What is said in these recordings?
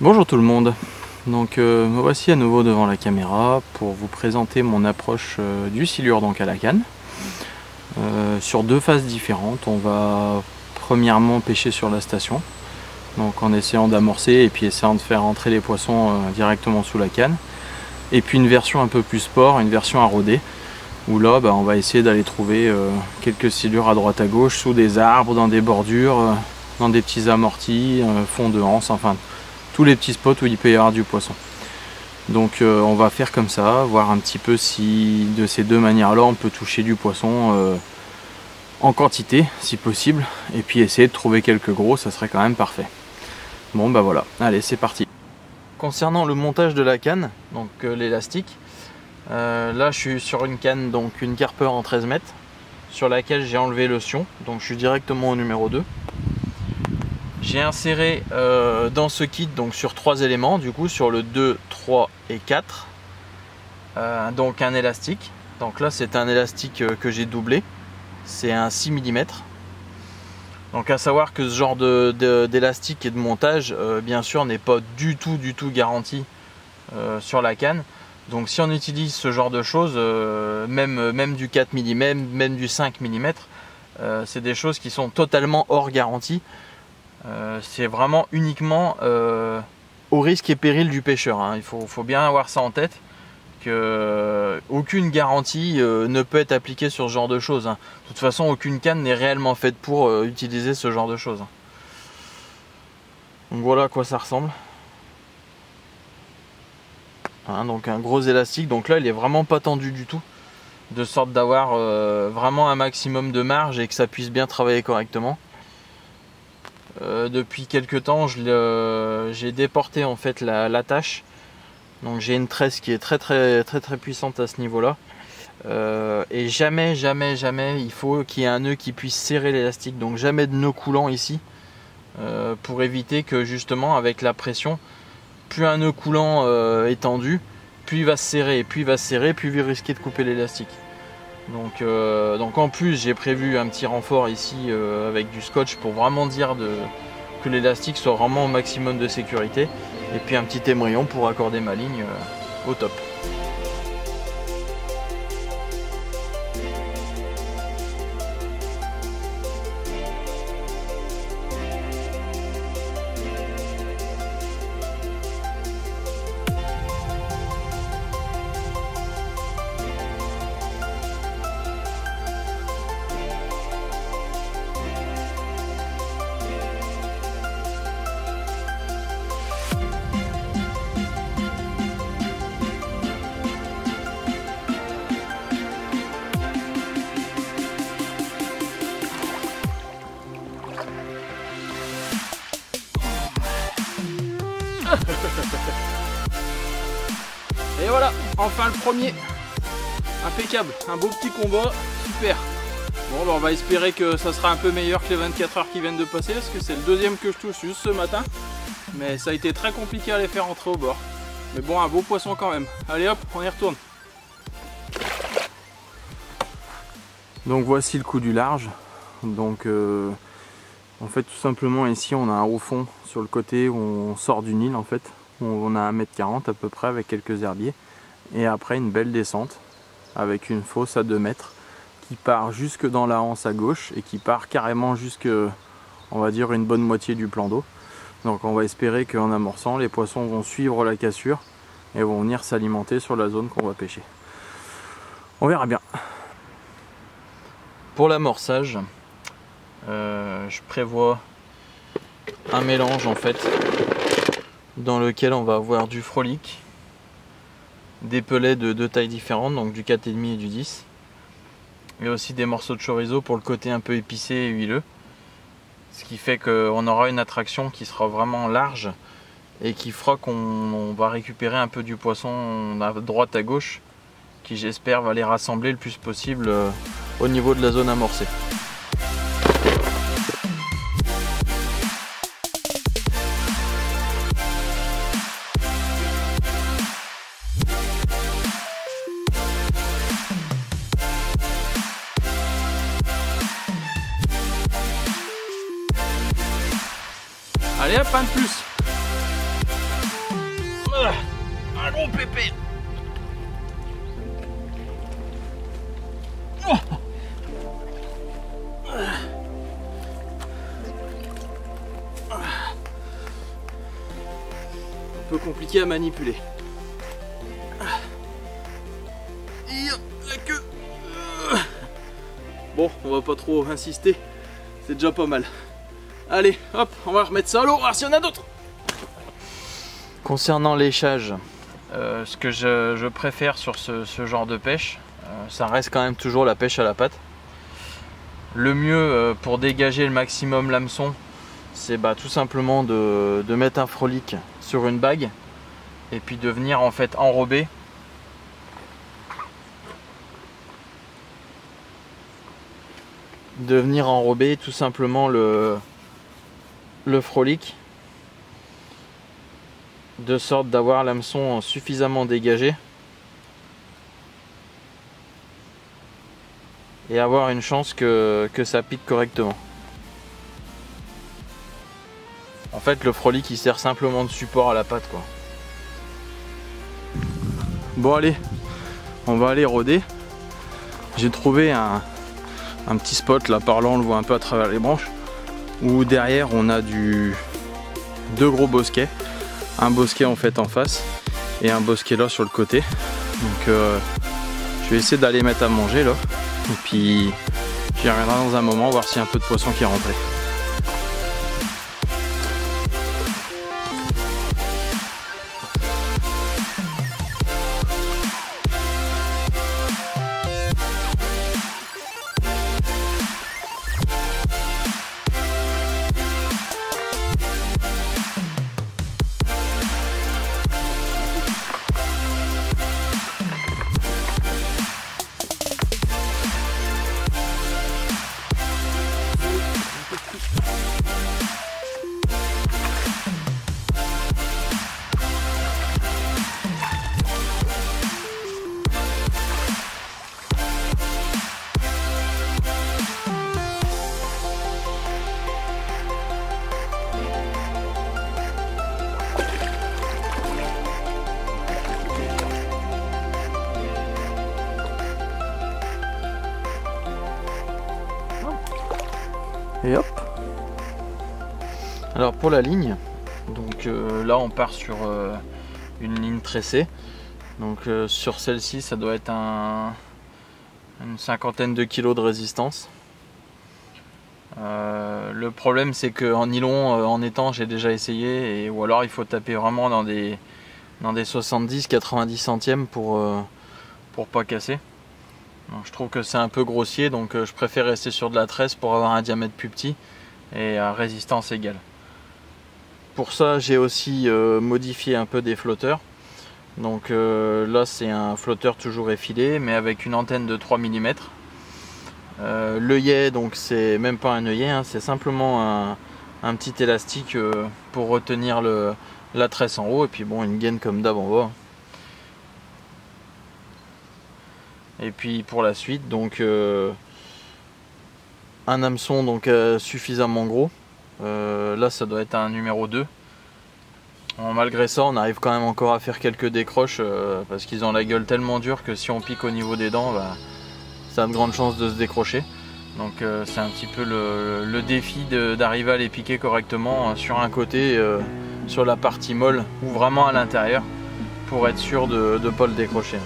Bonjour tout le monde, donc me voici à nouveau devant la caméra pour vous présenter mon approche du silure donc à la canne sur deux phases différentes. On va premièrement pêcher sur la station, donc en essayant d'amorcer et puis essayant de faire entrer les poissons directement sous la canne, et puis une version un peu plus sport, une version à rôder, où là on va essayer d'aller trouver quelques silures à droite à gauche, sous des arbres, dans des bordures, dans des petits amortis, fond de anse, enfin tous les petits spots où il peut y avoir du poisson. Donc on va faire comme ça, voir un petit peu si de ces deux manières là on peut toucher du poisson en quantité si possible, et puis essayer de trouver quelques gros, ça serait quand même parfait. Bon bah voilà, allez c'est parti. Concernant le montage de la canne, donc l'élastique, là je suis sur une canne, donc une Carper en 13 mètres, sur laquelle j'ai enlevé le sion, donc je suis directement au numéro 2. J'ai inséré dans ce kit, donc sur 3 éléments, du coup sur le 2, 3 et 4, donc un élastique. Donc là c'est un élastique que j'ai doublé, c'est un 6 mm. Donc à savoir que ce genre d'élastique et de montage bien sûr n'est pas du tout garanti sur la canne. Donc si on utilise ce genre de choses, même du 4 mm, même du 5 mm, c'est des choses qui sont totalement hors garantie. C'est vraiment uniquement au risque et péril du pêcheur, hein. Il faut bien avoir ça en tête, que aucune garantie ne peut être appliquée sur ce genre de choses, hein. De toute façon, aucune canne n'est réellement faite pour utiliser ce genre de choses. Donc voilà à quoi ça ressemble. Hein, donc un gros élastique, donc là il est vraiment pas tendu du tout, de sorte d'avoir vraiment un maximum de marge et que ça puisse bien travailler correctement. Depuis quelques temps j'ai déporté en fait l'attache, donc j'ai une tresse qui est très puissante à ce niveau là, et jamais il faut qu'il y ait un nœud qui puisse serrer l'élastique, donc jamais de nœud coulant ici, pour éviter que justement avec la pression, plus un nœud coulant est tendu, plus il va se serrer, plus il risquer de couper l'élastique. Donc en plus j'ai prévu un petit renfort ici avec du scotch pour vraiment dire que l'élastique soit vraiment au maximum de sécurité, et puis un petit émerillon pour accorder ma ligne au top. Et voilà, enfin le premier. Impeccable, un beau petit combat, super. Bon, bah on va espérer que ça sera un peu meilleur que les 24 heures qui viennent de passer, parce que c'est le deuxième que je touche juste ce matin. Mais ça a été très compliqué à les faire entrer au bord. Mais bon, un beau poisson quand même. Allez hop, on y retourne. Donc voici le coup du large. Donc en fait tout simplement ici on a un haut fond sur le côté où on sort du Nil en fait. On a 1,40 m à peu près avec quelques herbiers. Et après une belle descente avec une fosse à 2 mètres qui part jusque dans la anse à gauche et qui part carrément jusque, on va dire, une bonne moitié du plan d'eau. Donc on va espérer qu'en amorçant, les poissons vont suivre la cassure et vont venir s'alimenter sur la zone qu'on va pêcher. On verra bien. Pour l'amorçage, je prévois un mélange en fait dans lequel on va avoir du frolic, des pellets de deux tailles différentes, donc du 4,5 et du 10, et aussi des morceaux de chorizo pour le côté un peu épicé et huileux, ce qui fait qu'on aura une attraction qui sera vraiment large et qui fera qu'on va récupérer un peu du poisson à droite à gauche, qui j'espère va les rassembler le plus possible au niveau de la zone amorcée. Allez hop, un de plus. Un gros pépé. Un peu compliqué à manipuler. La queue. Bon, on va pas trop insister. C'est déjà pas mal. Allez, hop, on va remettre ça à l'eau, voir s'il y en a d'autres. Concernant l'échage, ce que je préfère sur ce genre de pêche, ça reste quand même toujours la pêche à la patte. Le mieux pour dégager le maximum l'hameçon, c'est tout simplement de mettre un frolic sur une bague et puis de venir en fait enrober. De venir enrober tout simplement le frolic, de sorte d'avoir l'hameçon suffisamment dégagé et avoir une chance que ça pique correctement. fait le frolic il sert simplement de support à la patte quoi. Bon allez, on va aller rôder. J'ai trouvé un petit spot là, par là on le voit un peu à travers les branches, où derrière on a deux gros bosquets. Un bosquet en fait en face et un bosquet là sur le côté. Donc je vais essayer d'aller mettre à manger là. Et puis j'y reviendrai dans un moment voir s'il y a un peu de poisson qui est rentré. Et hop. Alors pour la ligne, donc là on part sur une ligne tressée. Donc sur celle-ci ça doit être une cinquantaine de kilos de résistance. Le problème c'est qu'en nylon, en étang j'ai déjà essayé, ou alors il faut taper vraiment dans des 70-90 centièmes pour pas casser. Donc, je trouve que c'est un peu grossier, donc je préfère rester sur de la tresse pour avoir un diamètre plus petit et à résistance égale. Pour ça j'ai aussi modifié un peu des flotteurs. Donc là c'est un flotteur toujours effilé mais avec une antenne de 3 mm. L'œillet, donc c'est même pas un œillet, hein, c'est simplement un petit élastique pour retenir la tresse en haut, et puis bon, une gaine comme d'hab en bas. Et puis pour la suite, donc un hameçon donc suffisamment gros. Là ça doit être un numéro 2. Bon, malgré ça on arrive quand même encore à faire quelques décroches parce qu'ils ont la gueule tellement dure que si on pique au niveau des dents, bah, ça a de grandes chances de se décrocher. Donc c'est un petit peu le défi d'arriver à les piquer correctement sur un côté, sur la partie molle ou vraiment à l'intérieur, pour être sûr de ne pas le décrocher.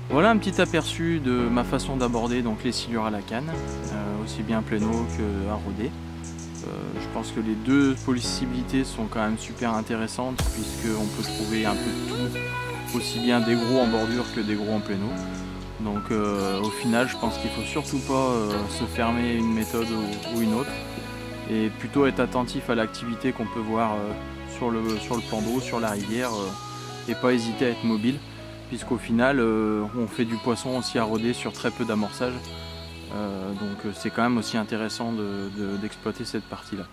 Voilà un petit aperçu de ma façon d'aborder donc les silures à la canne, aussi bien pléno que à rôder. Je pense que les deux possibilités sont quand même super intéressantes, puisqu'on peut trouver un peu de tout, aussi bien des gros en bordure que des gros en pléno. Donc au final je pense qu'il ne faut surtout pas se fermer une méthode ou une autre, et plutôt être attentif à l'activité qu'on peut voir sur le plan d'eau, sur la rivière, et pas hésiter à être mobile, puisqu'au final on fait du poisson aussi à rôder sur très peu d'amorçage. Donc c'est quand même aussi intéressant d'exploiter cette partie là.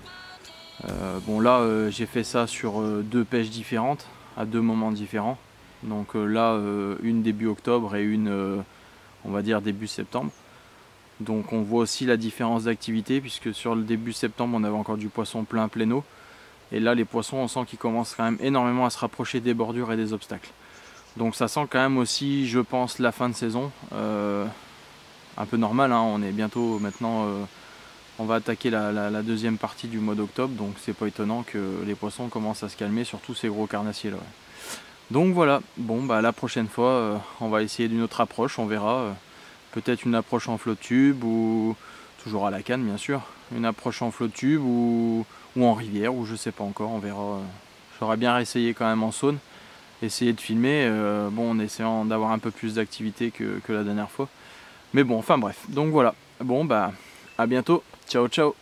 Bon là j'ai fait ça sur deux pêches différentes à deux moments différents. Donc là une début octobre et une on va dire début septembre. Donc on voit aussi la différence d'activité, puisque sur le début septembre on avait encore du poisson plein eau. Et là les poissons, on sent qu'ils commencent quand même énormément à se rapprocher des bordures et des obstacles. Donc ça sent quand même aussi, je pense, la fin de saison. Un peu normal, hein, on est bientôt maintenant, on va attaquer la deuxième partie du mois d'octobre, donc c'est pas étonnant que les poissons commencent à se calmer, surtout ces gros carnassiers là. Ouais. Donc voilà, bon bah la prochaine fois on va essayer d'une autre approche, on verra. Peut-être une approche en flot tube, ou toujours à la canne bien sûr, une approche en flot tube ou en rivière, ou je sais pas encore, on verra. J'aurais bien réessayé quand même en saune, essayer de filmer, bon, en essayant d'avoir un peu plus d'activité que la dernière fois. Mais bon, enfin bref, donc voilà. Bon bah à bientôt, ciao ciao.